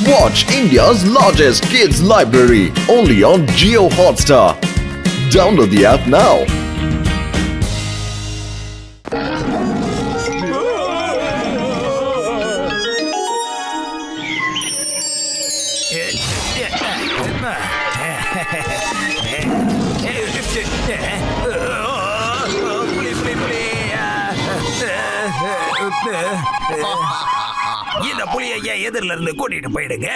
Watch India's largest kids library only on Jio Hotstar. Download the app now. இந்த புலியை எதிரில இருந்து கூட்டிட்டு போயிடுங்க.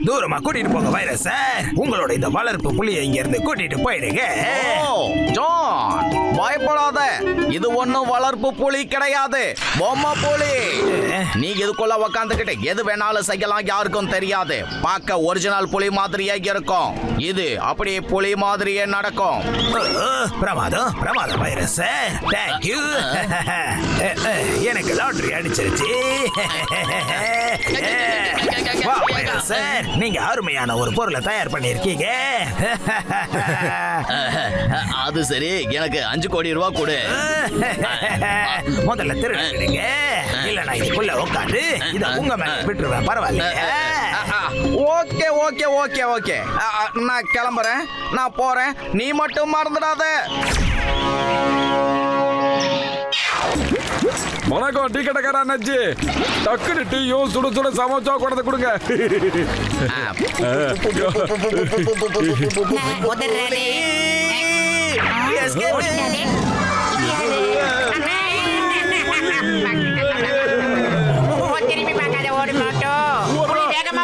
தூரமா கூட்டிட்டு போங்க வைரஸ். உங்களோட இந்த வளர்ப்பு புலியை இங்க இருந்து கூட்டிட்டு போயிடுங்க. ஜான், பயப்படாத. இது ஒண்ணும் வளர்ப்பு புலி கிடையாது, பொம்மை புலி. நீ இதுக்குள்ள உக்காந்துக்கிட்டு எது வேணாலும் செய்யலாம், யாருக்கும் தெரியாது. பார்க்க ஒரிஜினல் புலி மாதிரியே இருக்கும். இது அப்படியே புலி மாதிரியே நடக்கும். பிரமாதம் பிரமாதம் வைரஸ். தேங்க்யூ. எனக்கு லாட்டரி அடிச்சிருச்சு. சார், நீங்க அருமையான ஒரு பொருளை தயார் பண்ணிருக்கீங்க. அது சரி, எனக்கு 5 கோடி ரூபாய் கொடு. முதல்ல திருடுங்க, இல்ல நான் இதுக்குள்ள உட்காந்து இத உங்க மேல விட்டுருவேன். பரவாயில்ல. ஓகே ஓகே ஓகே ஓகே, நான் கிளம்புறேன், நான் போறேன். நீ மட்டும் மறந்துடாத. வணக்கம் டீ கடைக்கார அண்ணாச்சி. டக்குனு டீயும் சுட சுட சமைச்சா கொண்டு கொடுங்க. திரும்பி பார்க்காத, ஓடி மாட்டோம். வேகமா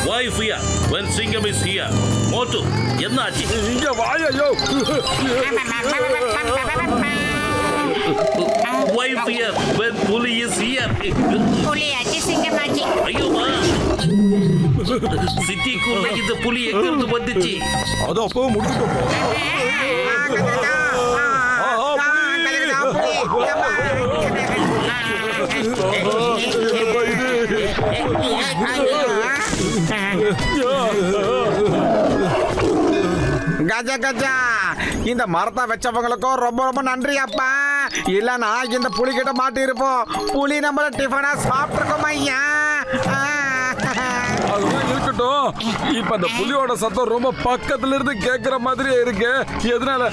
Why fear when Singham is here? Motu, என்னாச்சு? இங்க வாயோ. Why fear when Puli is here? புலியாச்சி சிங்கமாச்சி. ஐயோ மா. சிட்டிக்குள்ள இந்த புலி எங்க இருந்து வந்துச்சு? அது அப்போ முடிச்சிட்டோம். கஜா கஜா, இந்த மரத்தை வச்சவங்களுக்கும் ரொம்ப ரொம்ப நன்றி அப்பா. இல்லனா இந்த புலி கிட்ட மாட்டி இருப்போம். புலி நம்மள டிஃபனா சாப்பிட்டுருக்கோம் ஐயா. அதெல்லாம் இருக்கட்டும். இப்ப அந்த புலியோட சத்தம் ரொம்ப பக்கத்துல இருந்து கேக்குற மாதிரியே இருக்கு. எதனால?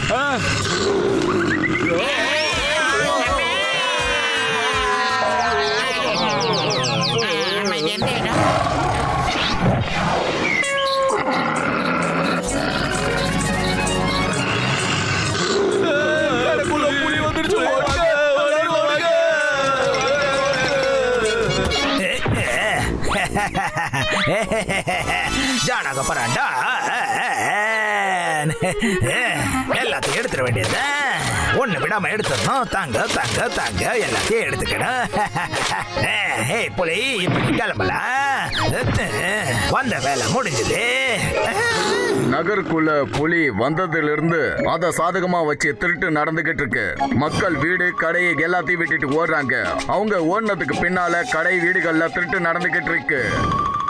புலி வந்துருச்சு. ஜானாக பராண்டா எல்லாத்தையும் எடுத்துட வேண்டியது. ஒண்ணு விடாம எடுத்துடணும். தாங்க தாங்க தாங்க, எல்லாத்தையும் எடுத்துக்கணும். புலி இப்படி கிளம்பலாம். வந்த வேலை முடிஞ்சது. நகருக்குள்ள புலி வந்ததிலிருந்து அதை சாதகமா வச்சு திருட்டு நடந்துகிட்டு இருக்கு. மக்கள் வீடு கடை எல்லாத்தையும் விட்டுட்டு ஓடுறாங்க. அவங்க ஓடுனதுக்கு பின்னால கடை வீடுகள்ல திருட்டு நடந்துகிட்டு இருக்கு.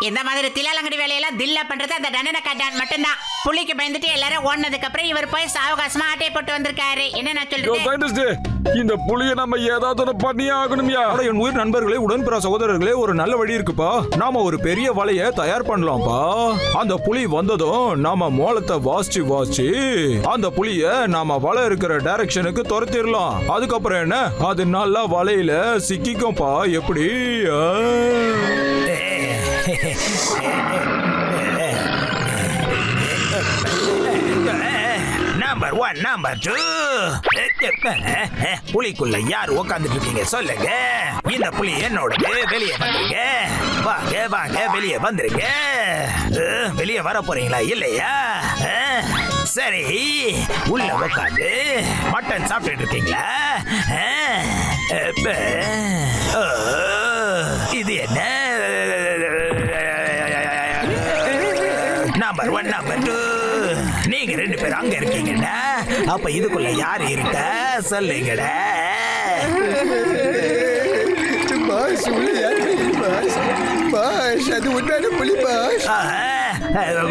இந்த மாதிரி தில்லாலங்கடி வேலையெல்லாம் தில்லா பண்றது அந்த தண்டனை காட்டான் மட்டும்தான். புலிக்கு பயந்துட்டு எல்லாரும் ஓடினதுக்கு அப்புறம் இவர் போய் சாவகாசமா ஆட்டை போட்டு வந்திருக்காரு. என்ன நான் சொல்றேன், இந்த புலிய நம்ம ஏதாவது பண்ணியே ஆகணும்யா. என் உயிர் நண்பர்களே, உடன்பிற சகோதரர்களே, ஒரு நல்ல வழி இருக்குப்பா. நாம ஒரு பெரிய வலைய தயார் பண்ணலாம்ப்பா. அந்த புலி வந்ததும் நாம மோளத்தை வாசிச்சு அந்த புலிய நாம வலை இருக்கிற டைரக்ஷனுக்கு துரத்திடலாம். அதுக்கப்புறம் என்ன, அது நல்லா வலையில சிக்கிக்கும்பா. எப்படி? Number 1 number 2. புலிக்குள்ள யார் உட்காந்துட்டு இருக்கீங்க சொல்லுங்க. இந்த புலி என்னோடது. வெளியே வந்துருங்க. வாங்க வாங்க, வெளியே வந்துருங்க. வெளியே வர போறீங்களா இல்லையா? சரி, உள்ள உட்காந்து மட்டன் சாப்பிட்டு இருக்கீங்களா? இது என்ன? நம்பர் 1 நம்பர் 2, நீங்க 2 பேரும் அங்க இருக்கீங்கடா. அப்ப இதுக்குள்ள யாரு இருக்க சொல்லுங்கடா.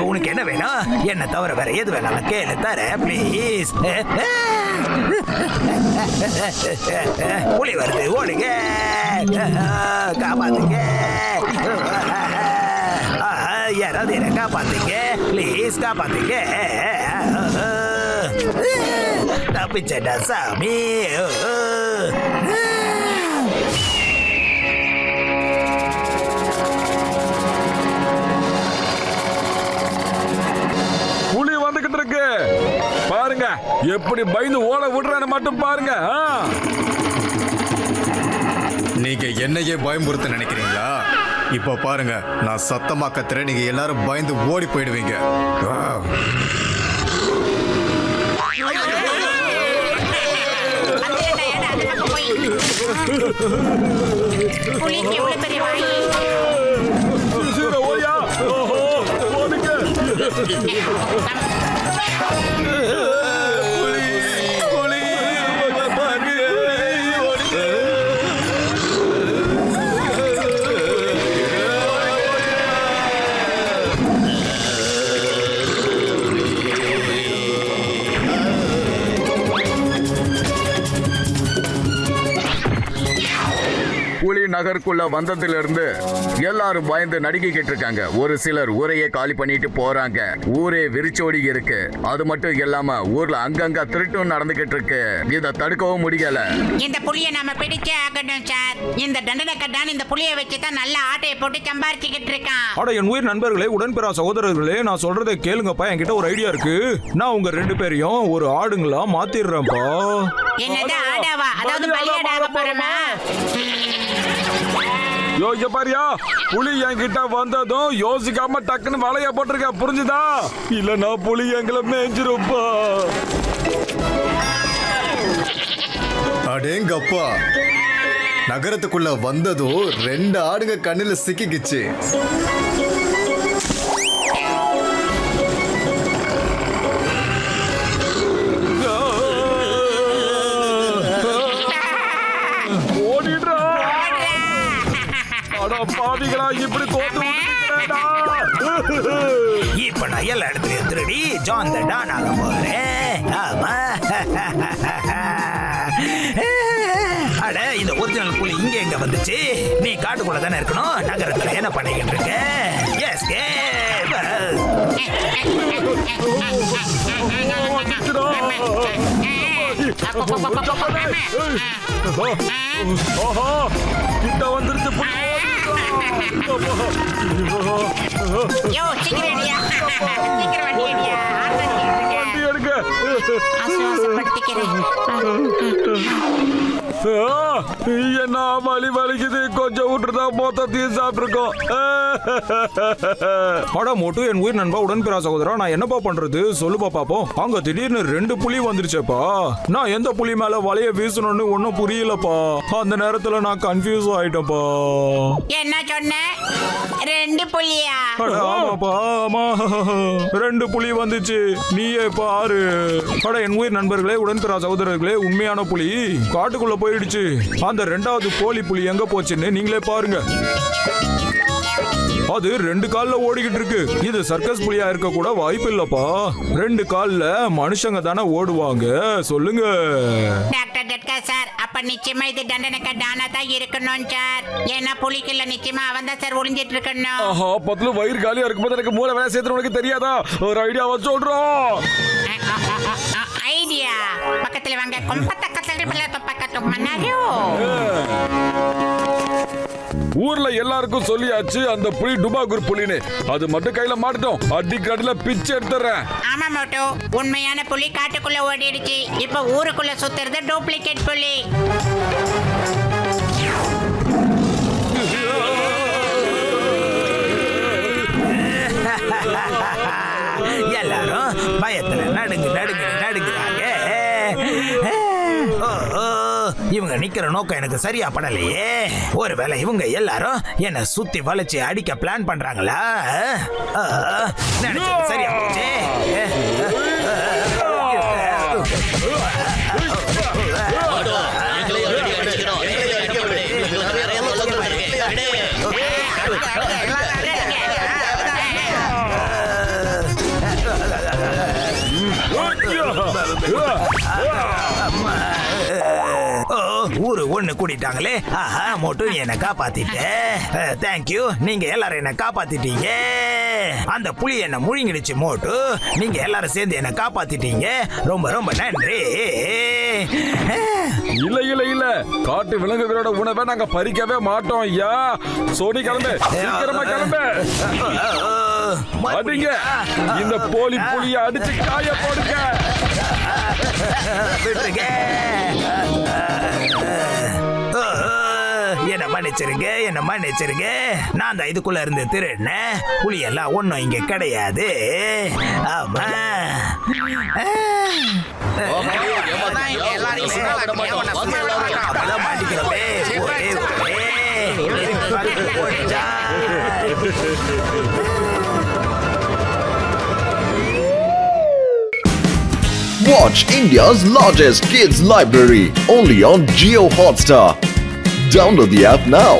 உனக்கு என்ன வேணும்? என்ன தவிர வேற எது வேணாலும் கேளு, தர ப்ளீஸ். புலி வருது, ஓடுங்க, காப்பாத்துங்க. யாராவது என்ன காப்பாத்துங்க, ப்ளீஸ் காப்பாத்துங்க. தப்பிச்சடா சாமி. புலி வந்துகிட்டு இருக்கு பாருங்க, எப்படி பயந்து ஓட விடுறேன்னு மட்டும் பாருங்க. நீங்க என்னையே பயமுறுத்த நினைக்கிறீங்களா? இப்ப பாருங்க, நான் சத்தமா கத்துறேன், நீங்க எல்லாரும் பயந்து ஓடி போயிடுவீங்க. புலிக்கு எவ்வளவு பெரிய வாய். ஓடியா, ஓடுங்க. புலி நகருக்குள்ள வந்ததிலிருந்து எல்லாரும் பயந்து நடுங்கிக்கிட்டு இருக்காங்க. ஒரு சிலர் ஊரையே காலி பண்ணிட்டு போறாங்க. ஊரே விரிச்சோடி இருக்கு. அது மட்டும் இல்லாம ஊர்ல அங்கங்க திருட்டும் நடந்துகிட்டு இருக்கு. இத தடுக்கவும் முடியல. இந்த புலியை நாம பிடிச்சே ஆகணும் சார். இந்த தண்டனை கட்டான் இந்த புலியை வச்சுதான் நல்ல ஆட்டையை போட்டு சம்பாரிச்சுக்கிட்டு இருக்கான். அட என் உயிர் நண்பர்களே, உடன்பிறா சகோதரர்களே, நான் சொல்றதை கேளுங்கப்பா. என்கிட்ட ஒரு ஐடியா இருக்கு. நான் உங்க 2 பேரையும் ஒரு ஆடுங்களா மாத்திடுறேன்ப்பா. என்னது ஆடாவா? அதாவது பலியாடாக போறோமா? யோசிக்க பாரியா, புலி என்கிட்ட வந்ததும் யோசிக்காம டக்குன்னு வலைய போட்டிருக்க, புரிஞ்சுதா? இல்லன்னா புலி எங்களை மேய்ஞ்சிருப்பா. அடேங்கப்பா, நகரத்துக்குள்ள வந்ததும் 2 ஆடுங்க கண்ணுல சிக்கிக்கிச்சு. ஓடிடுறா. அட பாவிகளா, இப்படி தோத்து விட்டுட்டேடா. இப்ப நான் எல்லா இடத்துலயும் திருடி ஜான் த டான் ஆக போறேன். ஆமா. அட, இந்த ஒரிஜினல் புலி இங்க எங்க வந்துச்சு? நீ காட்டுக்குள்ள தானே இருக்கணும். நகரத்துல என்ன பண்ணிக்கிட்டு இருக்க? எஸ் கிட்ட வந்துருச்சு புலி. யோ, சீக்கிரம் அடியா. சீக்கிரம் வண்டி அடியா. வண்டி எடுக்க. ஆசுவாசப்படுத்திக்கிறேன். என்ன வலி வலிக்குது, கொஞ்சம் விட்டுருந்தா மொத்தத்தையும் சாப்பிட்டுருக்கோம். அட மோட்டு, என் உயிர் நண்பா, உடன்பிறா சகோதரா, நான் என்னப்பா பண்றது சொல்லுப்பா பாப்போம். அங்க திடீர்னு 2 புலி வந்துருச்சேப்பா. நான் எந்த புலி மேல வலைய வீசணும்னு ஒன்னும் புரியலப்பா. அந்த நேரத்துல நான் கன்ஃபியூஸ் ஆயிட்டேன்ப்பா. என்ன சொன்ன? 2 புலியா? அட ஆமாப்பா, ஆமா, 2 புலி வந்துச்சு. நீயே பாரு. அட என் உயிர் நண்பர்களே, உடன்பிறா சகோதரர்களே, உண்மையான புலி காட்டுக்குள்ள போயிடுச்சு. அந்த 2வது போலி புலி எங்க போச்சுன்னு நீங்களே பாருங்க. அது 2 கால்ல ஓடிக்கிட்டு இருக்கு. இது சர்க்கஸ் புலியா இருக்க கூட வாய்ப்பு இல்லப்பா. 2 கால்ல மனுஷங்க தானே ஓடுவாங்க, சொல்லுங்க. டாக்டர் டட்கா சார், அப்ப நிச்சயமா இது தண்டனை கட்டானா தான் இருக்கணும் சார். ஏன்னா புலிக்குள்ள நிச்சயமா அவன் தான் சார் ஒளிஞ்சிட்டு இருக்கணும். ஆஹா, பத்துல வயிறு காலியா இருக்கும்போது எனக்கு மூளை வேலை சேர்த்து உனக்கு தெரியாதா? ஒரு ஐடியாவை சொல்றோம். ஐடியா? பக்கத்துல வாங்க. கொம்பத்த கத்தல் பக்கத்து மன்னாரியோ. ஊர்ல எல்லாருக்கும் சொல்லியாச்சு அந்த புலி டுபாகூர் புலின்னு. அது மட்டும் கையில மாட்டோம், அடிக்கடில பிச்சு எடுத்துறேன். ஆமா மோட்டோ, உண்மையான புலி காட்டுக்குள்ள ஓடிடுச்சு. இப்ப ஊருக்குள்ள சுத்துறது டூப்ளிகேட் புலி. எல்லாரும் பயத்துல நடுங்குறாங்க. இவங்க நிக்கிற நோக்கம் எனக்கு சரியா படலையே. ஒருவேளை இவங்க எல்லாரும் என்ன சுத்தி வளைச்சு அடிக்க பிளான் பண்றாங்களா? நினைச்சது சரியா போச்சு. ஊரு ஒண்ணு கூட்டிட்டாங்களே. ஆஹா மோட்டு நீ என்ன காப்பாத்திட்ட. தேங்க்யூ, நீங்க எல்லாரும் என்ன காப்பாத்திட்டீங்க. அந்த புலி என்ன முழுங்கிடுச்சு மோட்டு. நீங்க எல்லாரும் சேர்ந்து என்ன காப்பாத்திட்டீங்க. ரொம்ப ரொம்ப நன்றி. இல்ல இல்ல இல்ல, காட்டு விலங்குகளோட உணவை நாங்க பறிக்கவே மாட்டோம் ஐயா. சோனி கிளம்பு, சீக்கிரமா கிளம்பு. அடிங்க, இந்த போலி புலியை அடிச்சு காய போடுங்க. விட்டுருங்க. என்ன மன்னிச்சிருங்க, என்ன மன்னிச்சிருங்க. நான் தான் இதுக்குள்ள இருந்து திருடினேன். புலி எல்லாம் ஒண்ணும் இங்க கிடையாது. ஆமா. அப்பதான் மாட்டிக்கிறோமே. Watch India's largest kids library only on Geo Hotstar. Download the app now.